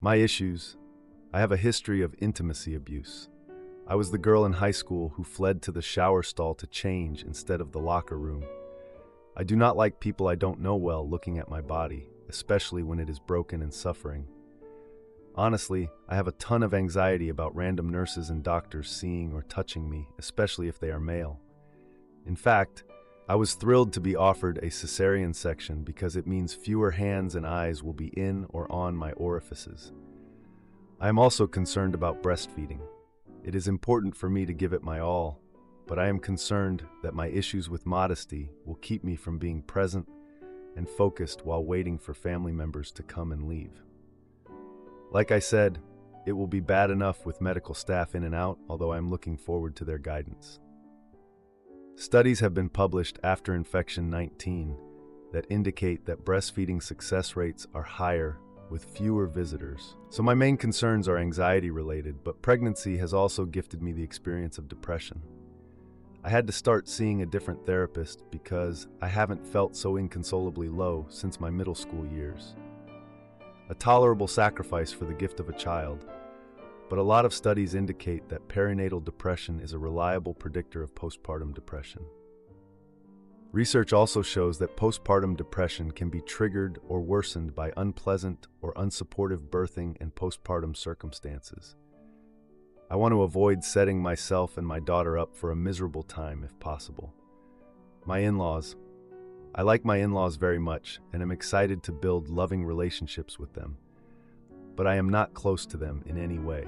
My issues: I have a history of intimacy abuse. I was the girl in high school who fled to the shower stall to change instead of the locker room. I do not like people I don't know well looking at my body, especially when it is broken and suffering. Honestly, I have a ton of anxiety about random nurses and doctors seeing or touching me, especially if they are male. In fact, I was thrilled to be offered a cesarean section because it means fewer hands and eyes will be in or on my orifices. I am also concerned about breastfeeding. It is important for me to give it my all, but I am concerned that my issues with modesty will keep me from being present and focused while waiting for family members to come and leave. Like I said, it will be bad enough with medical staff in and out, although I am looking forward to their guidance. Studies have been published after infection 19 that indicate that breastfeeding success rates are higher with fewer visitors. So my main concerns are anxiety related, but pregnancy has also gifted me the experience of depression. I had to start seeing a different therapist because I haven't felt so inconsolably low since my middle school years. A tolerable sacrifice for the gift of a child, but a lot of studies indicate that perinatal depression is a reliable predictor of postpartum depression. Research also shows that postpartum depression can be triggered or worsened by unpleasant or unsupportive birthing and postpartum circumstances. I want to avoid setting myself and my daughter up for a miserable time if possible. My in-laws. I like my in-laws very much and am excited to build loving relationships with them, but I am not close to them in any way.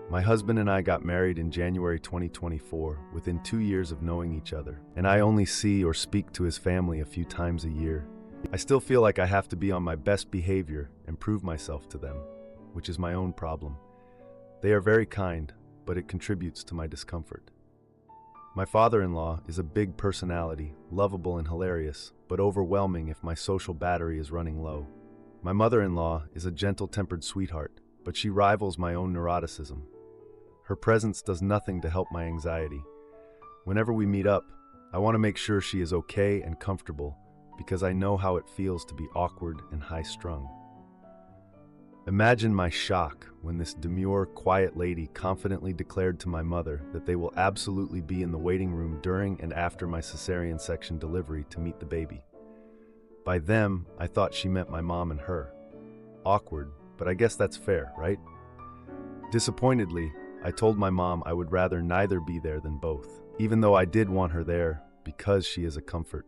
My husband and I got married in January 2024 within 2 years of knowing each other, and I only see or speak to his family a few times a year. I still feel like I have to be on my best behavior and prove myself to them, which is my own problem. They are very kind, but it contributes to my discomfort. My father-in-law is a big personality, lovable and hilarious, but overwhelming if my social battery is running low. My mother-in-law is a gentle-tempered sweetheart, but she rivals my own neuroticism. Her presence does nothing to help my anxiety. Whenever we meet up, I want to make sure she is okay and comfortable because I know how it feels to be awkward and high-strung. Imagine my shock when this demure, quiet lady confidently declared to my mother that they will absolutely be in the waiting room during and after my cesarean section delivery to meet the baby. By them, I thought she meant my mom and her. Awkward, but I guess that's fair, right? Disappointedly, I told my mom I would rather neither be there than both, even though I did want her there because she is a comfort.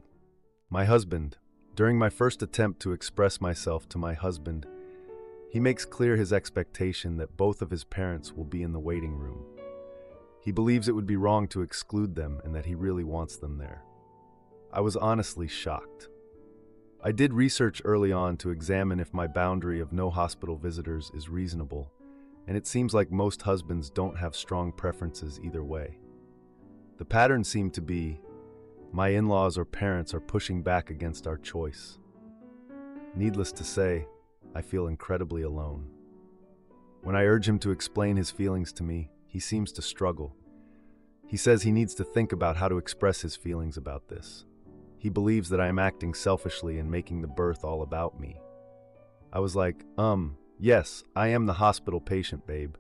My husband. During my first attempt to express myself to my husband, he makes clear his expectation that both of his parents will be in the waiting room. He believes it would be wrong to exclude them and that he really wants them there. I was honestly shocked. I did research early on to examine if my boundary of no hospital visitors is reasonable, and it seems like most husbands don't have strong preferences either way. The pattern seemed to be, my in-laws or parents are pushing back against our choice. Needless to say, I feel incredibly alone. When I urge him to explain his feelings to me, he seems to struggle. He says he needs to think about how to express his feelings about this. He believes that I am acting selfishly and making the birth all about me. I was like, yes, I am the hospital patient, babe.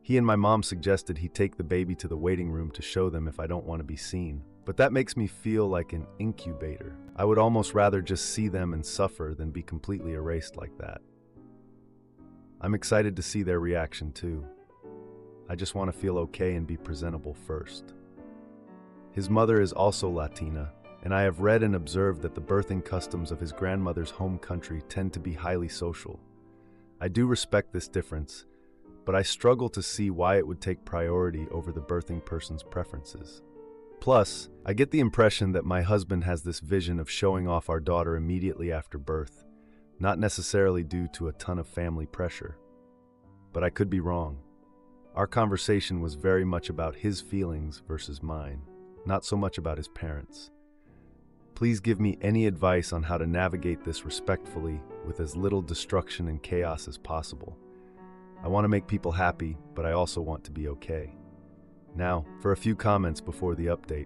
He and my mom suggested he take the baby to the waiting room to show them if I don't want to be seen. But that makes me feel like an incubator. I would almost rather just see them and suffer than be completely erased like that. I'm excited to see their reaction too. I just want to feel okay and be presentable first. His mother is also Latina, and I have read and observed that the birthing customs of his grandmother's home country tend to be highly social. I do respect this difference, but I struggle to see why it would take priority over the birthing person's preferences. Plus, I get the impression that my husband has this vision of showing off our daughter immediately after birth, not necessarily due to a ton of family pressure. But I could be wrong. Our conversation was very much about his feelings versus mine, not so much about his parents. Please give me any advice on how to navigate this respectfully with as little destruction and chaos as possible. I want to make people happy, but I also want to be okay. Now, for a few comments before the update.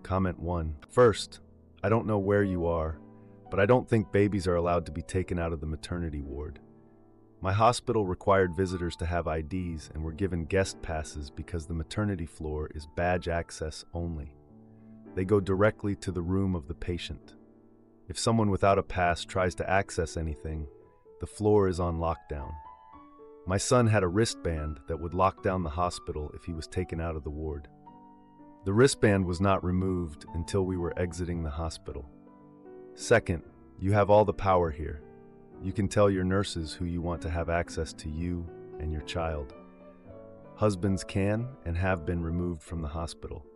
Comment 1. First, I don't know where you are, but I don't think babies are allowed to be taken out of the maternity ward. My hospital required visitors to have IDs and were given guest passes because the maternity floor is badge access only. They go directly to the room of the patient. If someone without a pass tries to access anything, the floor is on lockdown. My son had a wristband that would lock down the hospital if he was taken out of the ward. The wristband was not removed until we were exiting the hospital. Second, you have all the power here. You can tell your nurses who you want to have access to you and your child. Husbands can and have been removed from the hospital.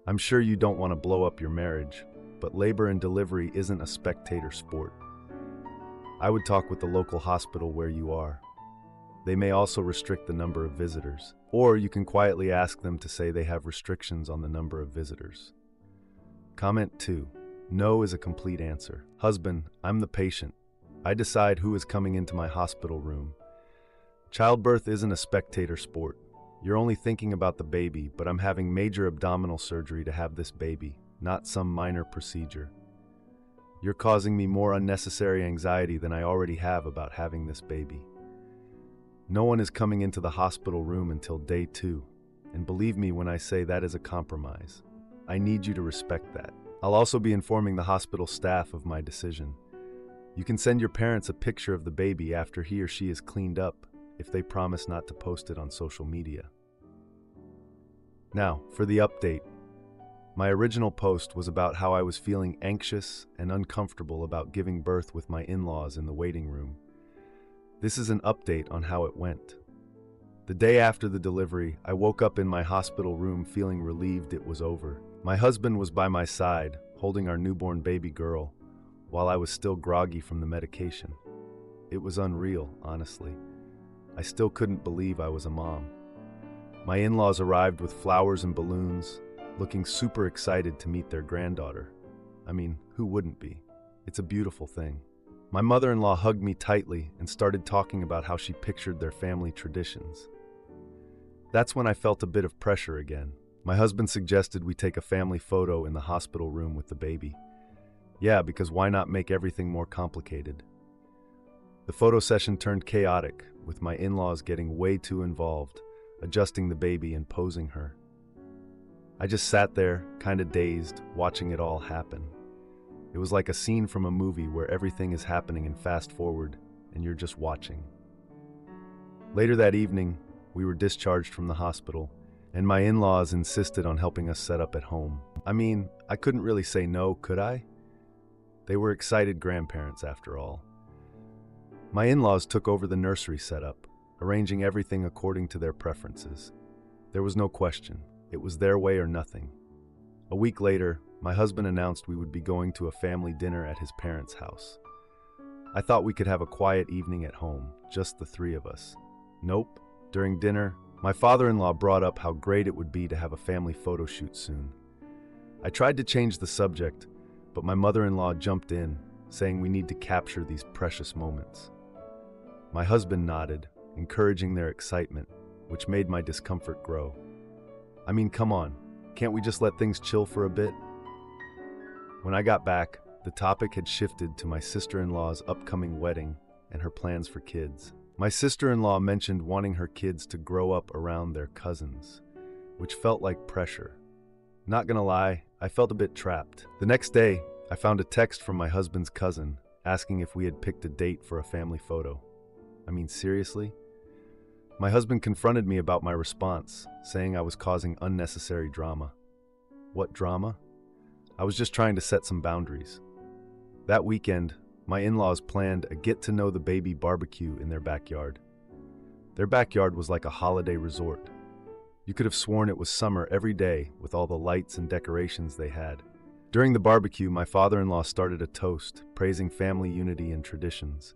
I'm sure you don't want to blow up your marriage, but labor and delivery isn't a spectator sport. I would talk with the local hospital where you are. They may also restrict the number of visitors, or you can quietly ask them to say they have restrictions on the number of visitors. Comment 2. No is a complete answer. Husband, I'm the patient. I decide who is coming into my hospital room. Childbirth isn't a spectator sport. You're only thinking about the baby, but I'm having major abdominal surgery to have this baby, not some minor procedure. You're causing me more unnecessary anxiety than I already have about having this baby. No one is coming into the hospital room until day 2, and believe me when I say that is a compromise. I need you to respect that. I'll also be informing the hospital staff of my decision. You can send your parents a picture of the baby after he or she is cleaned up, if they promise not to post it on social media. Now, for the update. My original post was about how I was feeling anxious and uncomfortable about giving birth with my in-laws in the waiting room. This is an update on how it went. The day after the delivery, I woke up in my hospital room feeling relieved it was over. My husband was by my side, holding our newborn baby girl, while I was still groggy from the medication. It was unreal, honestly. I still couldn't believe I was a mom. My in-laws arrived with flowers and balloons, looking super excited to meet their granddaughter. I mean, who wouldn't be? It's a beautiful thing. My mother-in-law hugged me tightly and started talking about how she pictured their family traditions. That's when I felt a bit of pressure again. My husband suggested we take a family photo in the hospital room with the baby. Yeah, because why not make everything more complicated? The photo session turned chaotic, with my in-laws getting way too involved, adjusting the baby and posing her. I just sat there, kinda dazed, watching it all happen. It was like a scene from a movie where everything is happening in fast forward, and you're just watching. Later that evening, we were discharged from the hospital, and my in-laws insisted on helping us set up at home. I mean, I couldn't really say no, could I? They were excited grandparents, after all. My in-laws took over the nursery setup, arranging everything according to their preferences. There was no question. It was their way or nothing. A week later, my husband announced we would be going to a family dinner at his parents' house. I thought we could have a quiet evening at home, just the 3 of us. Nope. During dinner, my father-in-law brought up how great it would be to have a family photo shoot soon. I tried to change the subject, but my mother-in-law jumped in, saying we need to capture these precious moments. My husband nodded, encouraging their excitement, which made my discomfort grow. I mean, come on, can't we just let things chill for a bit? When I got back, the topic had shifted to my sister-in-law's upcoming wedding and her plans for kids. My sister-in-law mentioned wanting her kids to grow up around their cousins, which felt like pressure. Not gonna lie, I felt a bit trapped. The next day, I found a text from my husband's cousin asking if we had picked a date for a family photo. I mean, seriously? My husband confronted me about my response, saying I was causing unnecessary drama. What drama? I was just trying to set some boundaries. That weekend, my in-laws planned a get-to-know-the-baby barbecue in their backyard. Their backyard was like a holiday resort. You could have sworn it was summer every day with all the lights and decorations they had. During the barbecue, my father-in-law started a toast, praising family unity and traditions.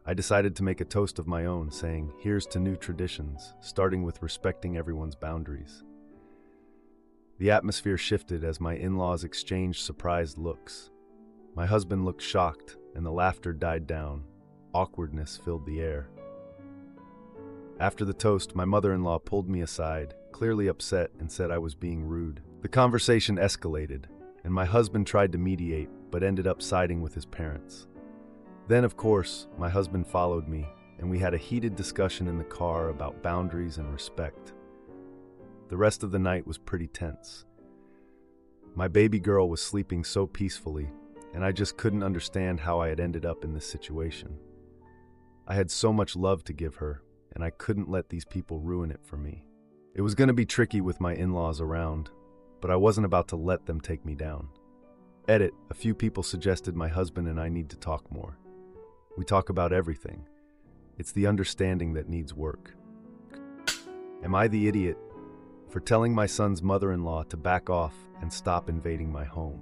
I decided to make a toast of my own, saying, "Here's to new traditions," starting with respecting everyone's boundaries. The atmosphere shifted as my in-laws exchanged surprised looks. My husband looked shocked, and the laughter died down. Awkwardness filled the air. After the toast, my mother-in-law pulled me aside, clearly upset, and said I was being rude. The conversation escalated, and my husband tried to mediate, but ended up siding with his parents. Then, of course, my husband followed me, and and we had a heated discussion in the car about boundaries and respect. The rest of the night was pretty tense. My baby girl was sleeping so peacefully, and I just couldn't understand how I had ended up in this situation. I had so much love to give her, and I couldn't let these people ruin it for me. It was going to be tricky with my in-laws around, but I wasn't about to let them take me down. Edit, a few people suggested my husband and I need to talk more. We talk about everything. It's the understanding that needs work. Am I the idiot for telling my son's mother-in-law to back off and stop invading my home?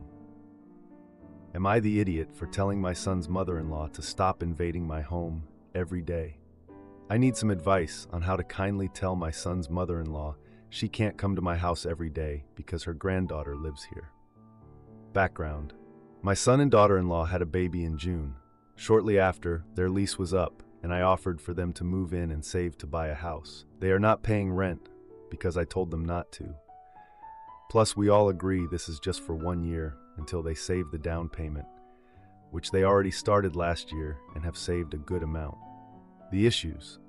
Am I the idiot for telling my son's mother-in-law to stop invading my home every day? I need some advice on how to kindly tell my son's mother-in-law she can't come to my house every day because her granddaughter lives here. Background. My son and daughter-in-law had a baby in June. Shortly after, their lease was up, and I offered for them to move in and save to buy a house. They are not paying rent because I told them not to. Plus, we all agree this is just for 1 year until they save the down payment, which they already started last year and have saved a good amount. The issues.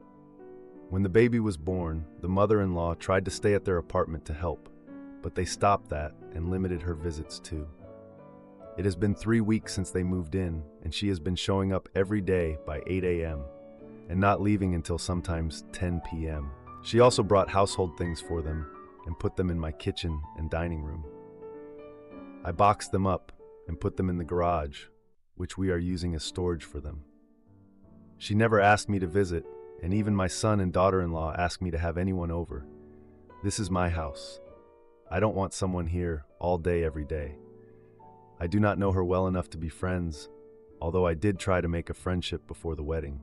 When the baby was born, the mother-in-law tried to stay at their apartment to help, but they stopped that and limited her visits too. It has been 3 weeks since they moved in, and she has been showing up every day by 8 a.m. and not leaving until sometimes 10 p.m. She also brought household things for them and put them in my kitchen and dining room. I boxed them up and put them in the garage, which we are using as storage for them. She never asked me to visit, and even my son and daughter-in-law asked me to have anyone over. This is my house. I don't want someone here all day every day. I do not know her well enough to be friends, although I did try to make a friendship before the wedding.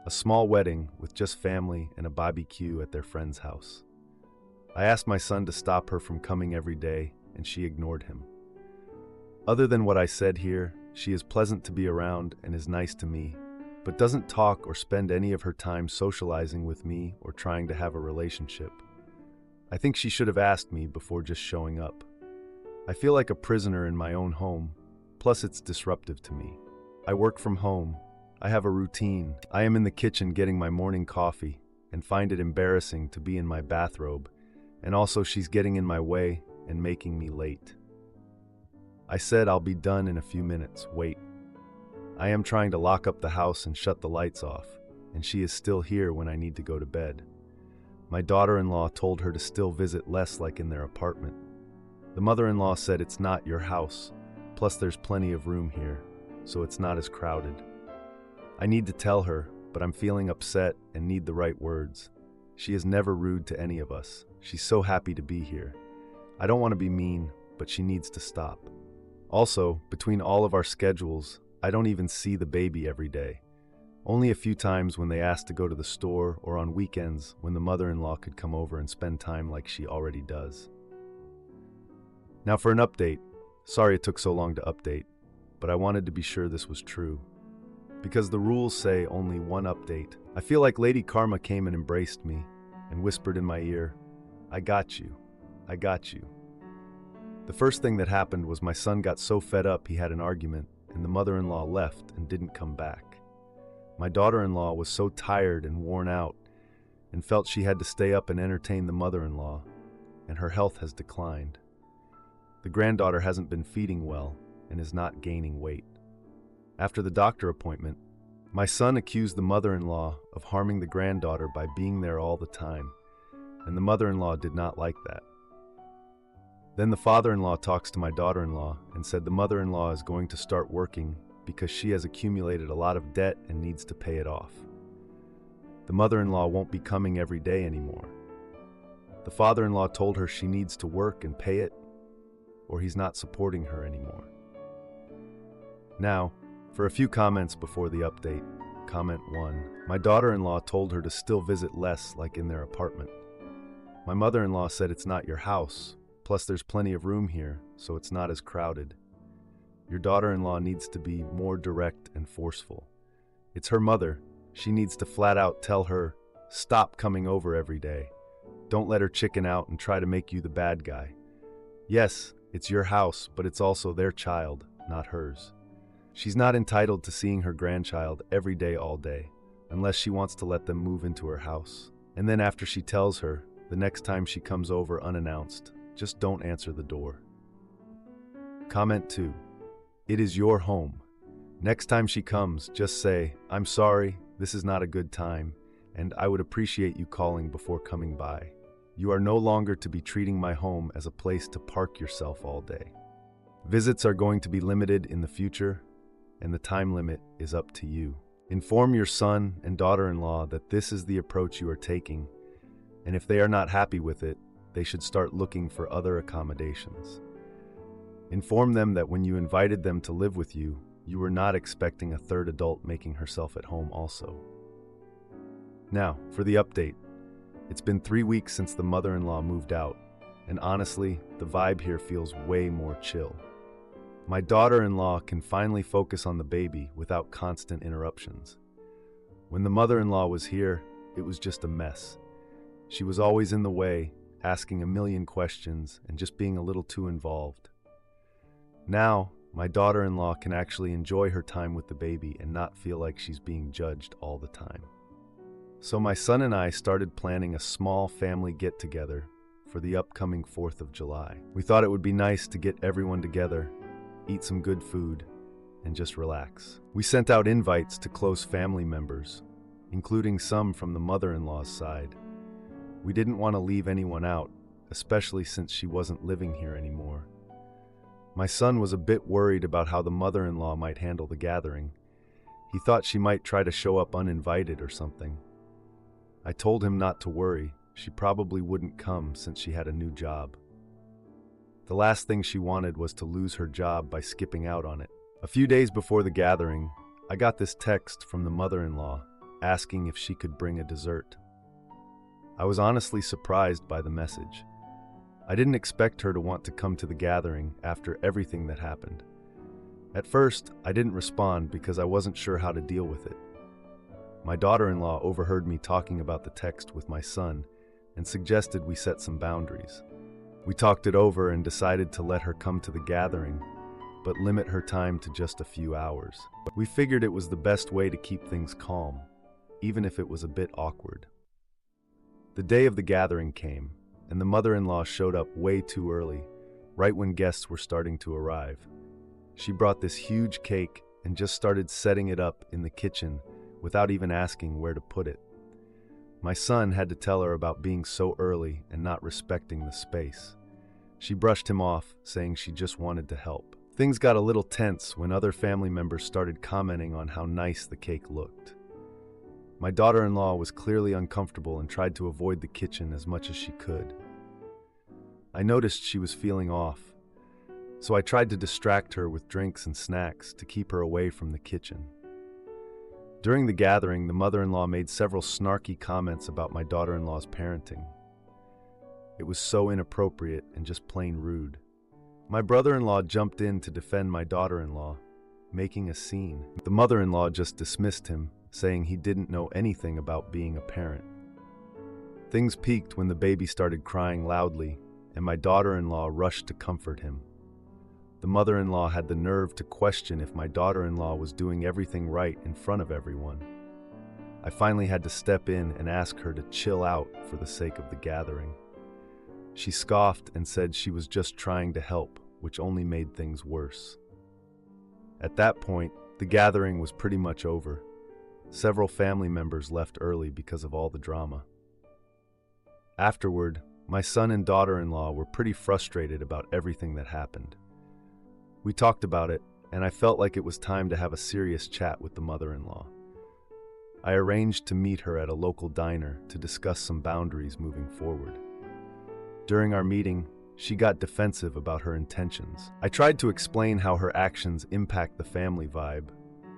A small wedding with just family and a barbecue at their friend's house. I asked my son to stop her from coming every day, and she ignored him. Other than what I said here, she is pleasant to be around and is nice to me, but doesn't talk or spend any of her time socializing with me or trying to have a relationship. I think she should have asked me before just showing up. I feel like a prisoner in my own home, plus it's disruptive to me. I work from home. I have a routine. I am in the kitchen getting my morning coffee and find it embarrassing to be in my bathrobe, and also she's getting in my way and making me late. I said I'll be done in a few minutes, wait. I am trying to lock up the house and shut the lights off, and she is still here when I need to go to bed. My daughter-in-law told her to still visit less like in their apartment. The mother-in-law said it's not your house, plus there's plenty of room here, so it's not as crowded. I need to tell her, but I'm feeling upset and need the right words. She is never rude to any of us. She's so happy to be here. I don't want to be mean, but she needs to stop. Also, between all of our schedules, I don't even see the baby every day. Only a few times when they ask to go to the store or on weekends when the mother-in-law could come over and spend time like she already does. Now for an update. Sorry it took so long to update, but I wanted to be sure this was true. Because the rules say only one update. I feel like Lady Karma came and embraced me and whispered in my ear, I got you. I got you. The first thing that happened was my son got so fed up he had an argument, and the mother-in-law left and didn't come back. My daughter-in-law was so tired and worn out and felt she had to stay up and entertain the mother-in-law, and her health has declined. The granddaughter hasn't been feeding well and is not gaining weight. After the doctor appointment, my son accused the mother-in-law of harming the granddaughter by being there all the time, and the mother-in-law did not like that. Then the father-in-law talks to my daughter-in-law and said the mother-in-law is going to start working because she has accumulated a lot of debt and needs to pay it off. The mother-in-law won't be coming every day anymore. The father-in-law told her she needs to work and pay it, or he's not supporting her anymore. Now, for a few comments before the update. Comment 1. My daughter-in-law told her to still visit less like in their apartment. My mother-in-law said it's not your house, plus there's plenty of room here, so it's not as crowded. Your daughter-in-law needs to be more direct and forceful. It's her mother. She needs to flat out tell her, stop coming over every day. Don't let her chicken out and try to make you the bad guy. Yes, it's your house, but it's also their child, not hers. She's not entitled to seeing her grandchild every day all day. unless she wants to let them move into her house. And then after she tells her, the next time she comes over unannounced, just don't answer the door. Comment 2. It is your home. Next time she comes, just say, "I'm sorry, this is not a good time, and I would appreciate you calling before coming by. You are no longer to be treating my home as a place to park yourself all day." Visits are going to be limited in the future, and the time limit is up to you. Inform your son and daughter-in-law that this is the approach you are taking, and if they are not happy with it, they should start looking for other accommodations. Inform them that when you invited them to live with you, you were not expecting a third adult making herself at home also. Now, for the update. It's been 3 weeks since the mother-in-law moved out, and honestly, the vibe here feels way more chill. My daughter-in-law can finally focus on the baby without constant interruptions. When the mother-in-law was here, it was just a mess. She was always in the way, asking a million questions and just being a little too involved. Now, my daughter-in-law can actually enjoy her time with the baby and not feel like she's being judged all the time. So my son and I started planning a small family get-together for the upcoming 4th of July. We thought it would be nice to get everyone together, eat some good food, and just relax. We sent out invites to close family members, including some from the mother-in-law's side. We didn't want to leave anyone out, especially since she wasn't living here anymore. My son was a bit worried about how the mother-in-law might handle the gathering. He thought she might try to show up uninvited or something. I told him not to worry, she probably wouldn't come since she had a new job. The last thing she wanted was to lose her job by skipping out on it. A few days before the gathering, I got this text from the mother-in-law asking if she could bring a dessert. I was honestly surprised by the message. I didn't expect her to want to come to the gathering after everything that happened. At first, I didn't respond because I wasn't sure how to deal with it. My daughter-in-law overheard me talking about the text with my son and suggested we set some boundaries. We talked it over and decided to let her come to the gathering, but limit her time to just a few hours. We figured it was the best way to keep things calm, even if it was a bit awkward. The day of the gathering came, and the mother-in-law showed up way too early, right when guests were starting to arrive. She brought this huge cake and just started setting it up in the kitchen without even asking where to put it. My son had to tell her about being so early and not respecting the space. She brushed him off, saying she just wanted to help. Things got a little tense when other family members started commenting on how nice the cake looked. My daughter-in-law was clearly uncomfortable and tried to avoid the kitchen as much as she could. I noticed she was feeling off, so I tried to distract her with drinks and snacks to keep her away from the kitchen. During the gathering, the mother-in-law made several snarky comments about my daughter-in-law's parenting. It was so inappropriate and just plain rude. My brother-in-law jumped in to defend my daughter-in-law, making a scene. The mother-in-law just dismissed him, saying he didn't know anything about being a parent. Things peaked when the baby started crying loudly, and my daughter-in-law rushed to comfort him. The mother-in-law had the nerve to question if my daughter-in-law was doing everything right in front of everyone. I finally had to step in and ask her to chill out for the sake of the gathering. She scoffed and said she was just trying to help, which only made things worse. At that point, the gathering was pretty much over. Several family members left early because of all the drama. Afterward, my son and daughter-in-law were pretty frustrated about everything that happened. We talked about it, and I felt like it was time to have a serious chat with the mother-in-law. I arranged to meet her at a local diner to discuss some boundaries moving forward. During our meeting, she got defensive about her intentions. I tried to explain how her actions impact the family vibe,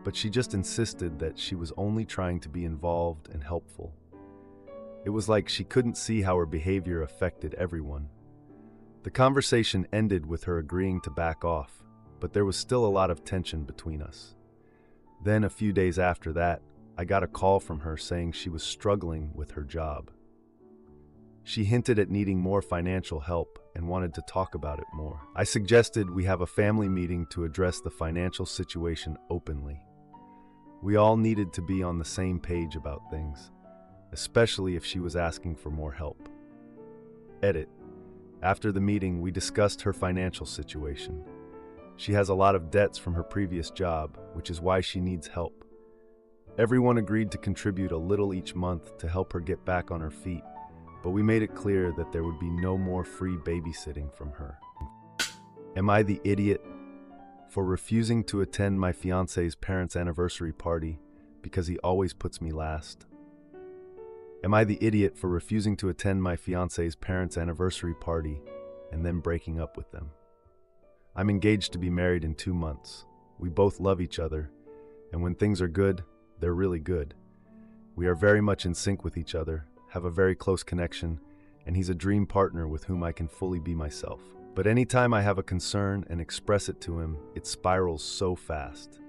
but she just insisted that she was only trying to be involved and helpful. It was like she couldn't see how her behavior affected everyone. The conversation ended with her agreeing to back off, but there was still a lot of tension between us. Then, a few days after that, I got a call from her saying she was struggling with her job. She hinted at needing more financial help and wanted to talk about it more. I suggested we have a family meeting to address the financial situation openly. We all needed to be on the same page about things, especially if she was asking for more help. Edit. After the meeting, we discussed her financial situation. She has a lot of debts from her previous job, which is why she needs help. Everyone agreed to contribute a little each month to help her get back on her feet, but we made it clear that there would be no more free babysitting from her. Am I the idiot for refusing to attend my fiance's parents' anniversary party because he always puts me last? Am I the idiot for refusing to attend my fiance's parents' anniversary party and then breaking up with them? I'm engaged to be married in 2 months. We both love each other, and when things are good, they're really good. We are very much in sync with each other, have a very close connection, and he's a dream partner with whom I can fully be myself. But anytime I have a concern and express it to him, it spirals so fast.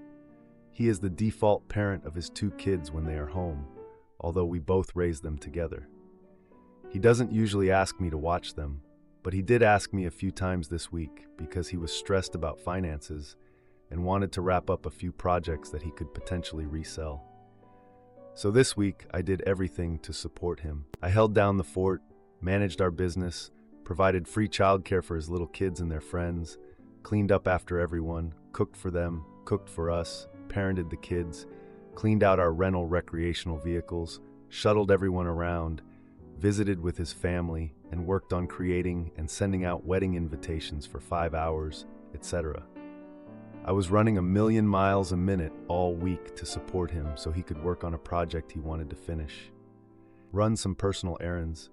He is the default parent of his 2 kids when they are home, although we both raise them together. He doesn't usually ask me to watch them, but he did ask me a few times this week because he was stressed about finances and wanted to wrap up a few projects that he could potentially resell. So this week, I did everything to support him. I held down the fort, managed our business, provided free childcare for his little kids and their friends, cleaned up after everyone, cooked for them, cooked for us, parented the kids, cleaned out our rental recreational vehicles, shuttled everyone around, visited with his family, and worked on creating and sending out wedding invitations for 5 hours, etc. I was running 1,000,000 miles a minute all week to support him so he could work on a project he wanted to finish, run some personal errands,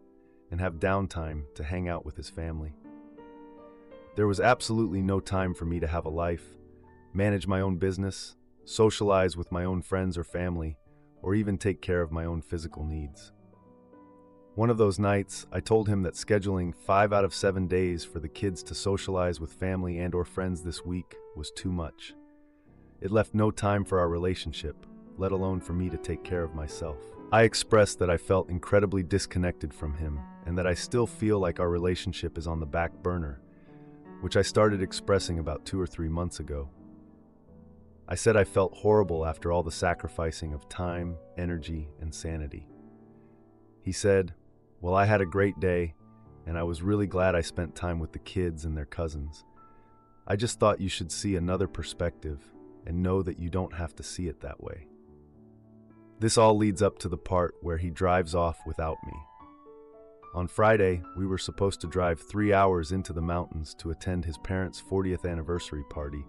and have downtime to hang out with his family. There was absolutely no time for me to have a life, manage my own business, socialize with my own friends or family, or even take care of my own physical needs. One of those nights, I told him that scheduling 5 out of 7 days for the kids to socialize with family and or friends this week was too much. It left no time for our relationship, let alone for me to take care of myself. I expressed that I felt incredibly disconnected from him and that I still feel like our relationship is on the back burner, which I started expressing about 2 or 3 months ago. I said I felt horrible after all the sacrificing of time, energy, and sanity. He said, "Well, I had a great day, and I was really glad I spent time with the kids and their cousins. I just thought you should see another perspective and know that you don't have to see it that way." This all leads up to the part where he drives off without me. On Friday, we were supposed to drive 3 hours into the mountains to attend his parents' 40th anniversary party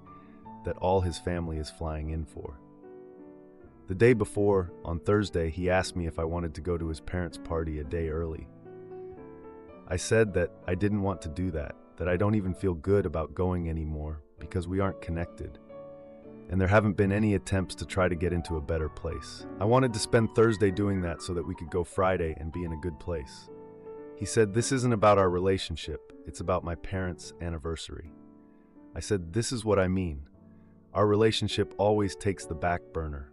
that all his family is flying in for. The day before, on Thursday, he asked me if I wanted to go to his parents' party a day early. I said that I didn't want to do that I don't even feel good about going anymore because we aren't connected, and there haven't been any attempts to try to get into a better place. I wanted to spend Thursday doing that so that we could go Friday and be in a good place. He said, "This isn't about our relationship, it's about my parents' anniversary." I said, "This is what I mean. Our relationship always takes the back burner.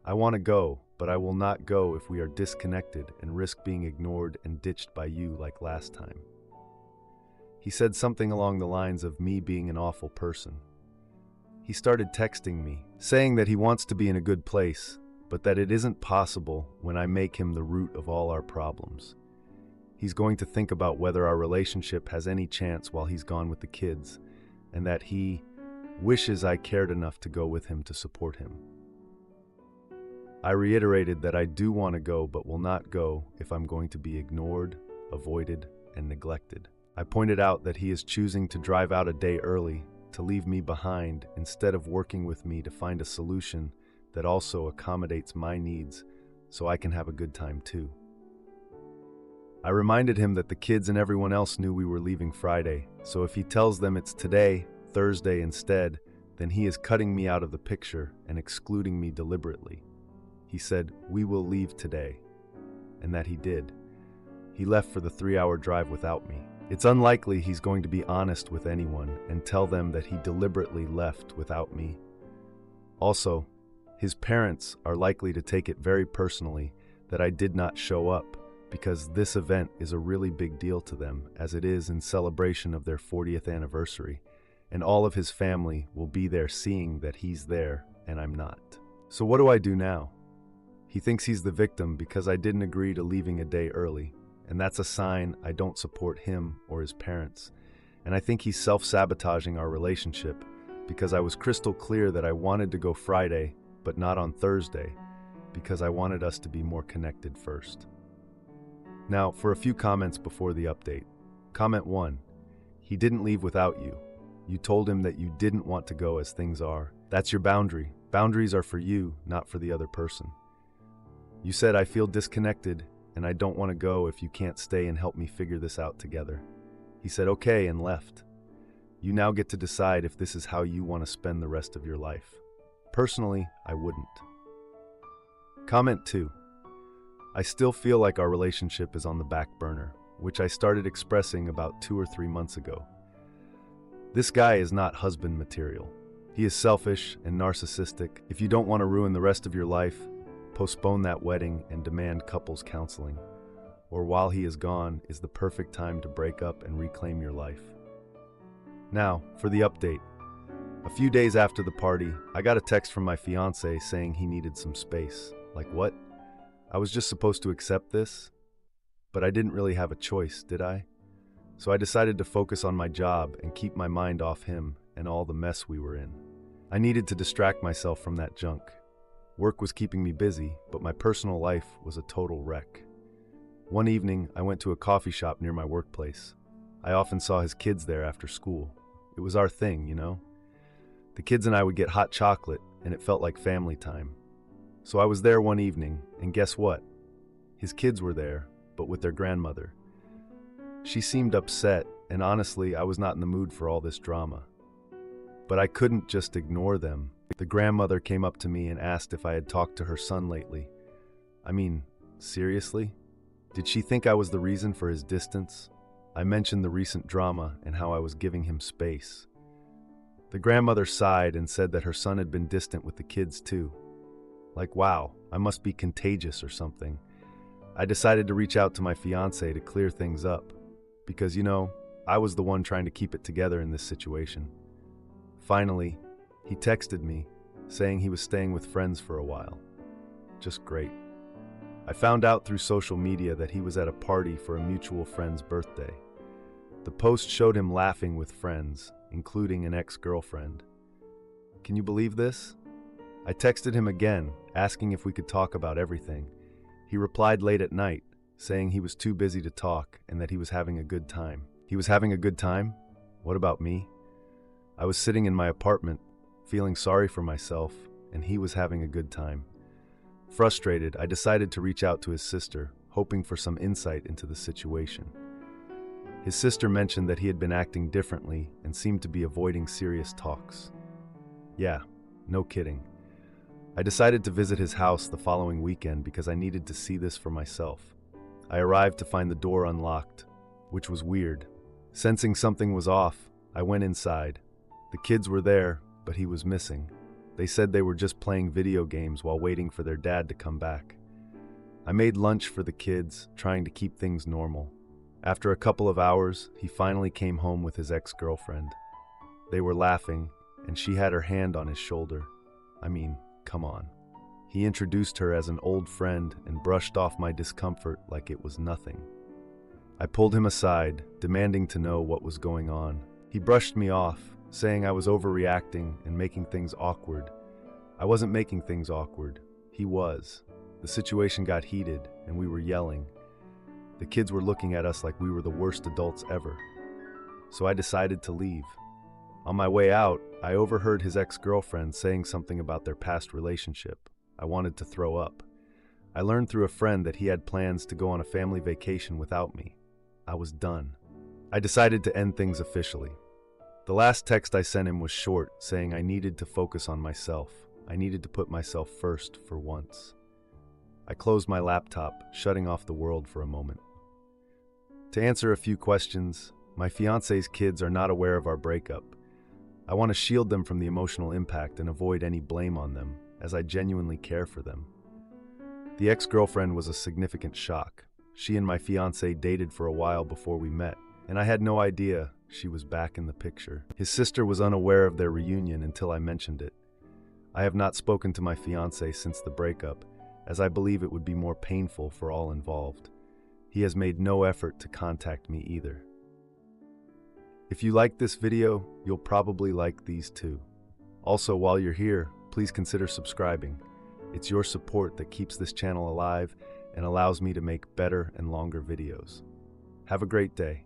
I want to go, but I will not go if we are disconnected and risk being ignored and ditched by you like last time." He said something along the lines of me being an awful person. He started texting me, saying that he wants to be in a good place, but that it isn't possible when I make him the root of all our problems. He's going to think about whether our relationship has any chance while he's gone with the kids, and that he wishes I cared enough to go with him to support him. I reiterated that I do want to go but will not go if I'm going to be ignored, avoided, and neglected. I pointed out that he is choosing to drive out a day early to leave me behind instead of working with me to find a solution that also accommodates my needs so I can have a good time too. I reminded him that the kids and everyone else knew we were leaving Friday, so if he tells them it's today, Thursday instead, then he is cutting me out of the picture and excluding me deliberately. He said, "We will leave today," and that he did. He left for the 3-hour drive without me. It's unlikely he's going to be honest with anyone and tell them that he deliberately left without me. Also, his parents are likely to take it very personally that I did not show up because this event is a really big deal to them as it is in celebration of their 40th anniversary, and all of his family will be there seeing that he's there and I'm not. So what do I do now? He thinks he's the victim because I didn't agree to leaving a day early, and that's a sign I don't support him or his parents. And I think he's self-sabotaging our relationship because I was crystal clear that I wanted to go Friday, but not on Thursday, because I wanted us to be more connected first. Now, for a few comments before the update. Comment 1. He didn't leave without you. You told him that you didn't want to go as things are. That's your boundary. Boundaries are for you, not for the other person. You said, I feel disconnected and I don't want to go if you can't stay and help me figure this out together. He said, okay, and left. You now get to decide if this is how you want to spend the rest of your life. Personally, I wouldn't. Comment 2. I still feel like our relationship is on the back burner, which I started expressing about 2 or 3 months ago. This guy is not husband material. He is selfish and narcissistic. If you don't want to ruin the rest of your life, postpone that wedding and demand couples counseling. Or while he is gone is the perfect time to break up and reclaim your life. Now, for the update. A few days after the party, I got a text from my fiancé saying he needed some space. Like what? I was just supposed to accept this? But I didn't really have a choice, did I? So I decided to focus on my job and keep my mind off him and all the mess we were in. I needed to distract myself from that junk. Work was keeping me busy, but my personal life was a total wreck. One evening, I went to a coffee shop near my workplace. I often saw his kids there after school. It was our thing, you know? The kids and I would get hot chocolate, and it felt like family time. So I was there one evening, and guess what? His kids were there, but with their grandmother. She seemed upset, and honestly, I was not in the mood for all this drama. But I couldn't just ignore them. The grandmother came up to me and asked if I had talked to her son lately. I mean, seriously? Did she think I was the reason for his distance? I mentioned the recent drama and how I was giving him space. The grandmother sighed and said that her son had been distant with the kids too. Like, wow, I must be contagious or something. I decided to reach out to my fiancé to clear things up. Because, you know, I was the one trying to keep it together in this situation. Finally, he texted me, saying he was staying with friends for a while. Just great. I found out through social media that he was at a party for a mutual friend's birthday. The post showed him laughing with friends, including an ex-girlfriend. Can you believe this? I texted him again, asking if we could talk about everything. He replied late at night, saying he was too busy to talk and that he was having a good time. He was having a good time? What about me? I was sitting in my apartment, feeling sorry for myself, and he was having a good time. Frustrated, I decided to reach out to his sister, hoping for some insight into the situation. His sister mentioned that he had been acting differently and seemed to be avoiding serious talks. Yeah, no kidding. I decided to visit his house the following weekend because I needed to see this for myself. I arrived to find the door unlocked, which was weird. Sensing something was off, I went inside. The kids were there, but he was missing. They said they were just playing video games while waiting for their dad to come back. I made lunch for the kids, trying to keep things normal. After a couple of hours, he finally came home with his ex-girlfriend. They were laughing, and she had her hand on his shoulder. I mean, come on. He introduced her as an old friend and brushed off my discomfort like it was nothing. I pulled him aside, demanding to know what was going on. He brushed me off, saying I was overreacting and making things awkward. I wasn't making things awkward. He was. The situation got heated, and we were yelling. The kids were looking at us like we were the worst adults ever. So I decided to leave. On my way out, I overheard his ex-girlfriend saying something about their past relationship. I wanted to throw up. I learned through a friend that he had plans to go on a family vacation without me. I was done. I decided to end things officially. The last text I sent him was short, saying I needed to focus on myself. I needed to put myself first for once. I closed my laptop, shutting off the world for a moment. To answer a few questions, my fiancé's kids are not aware of our breakup. I want to shield them from the emotional impact and avoid any blame on them, as I genuinely care for them. The ex-girlfriend was a significant shock. She and my fiancé dated for a while before we met, and I had no idea she was back in the picture. His sister was unaware of their reunion until I mentioned it. I have not spoken to my fiancé since the breakup, as I believe it would be more painful for all involved. He has made no effort to contact me either. If you like this video, you'll probably like these too. Also, while you're here, please consider subscribing. It's your support that keeps this channel alive and allows me to make better and longer videos. Have a great day.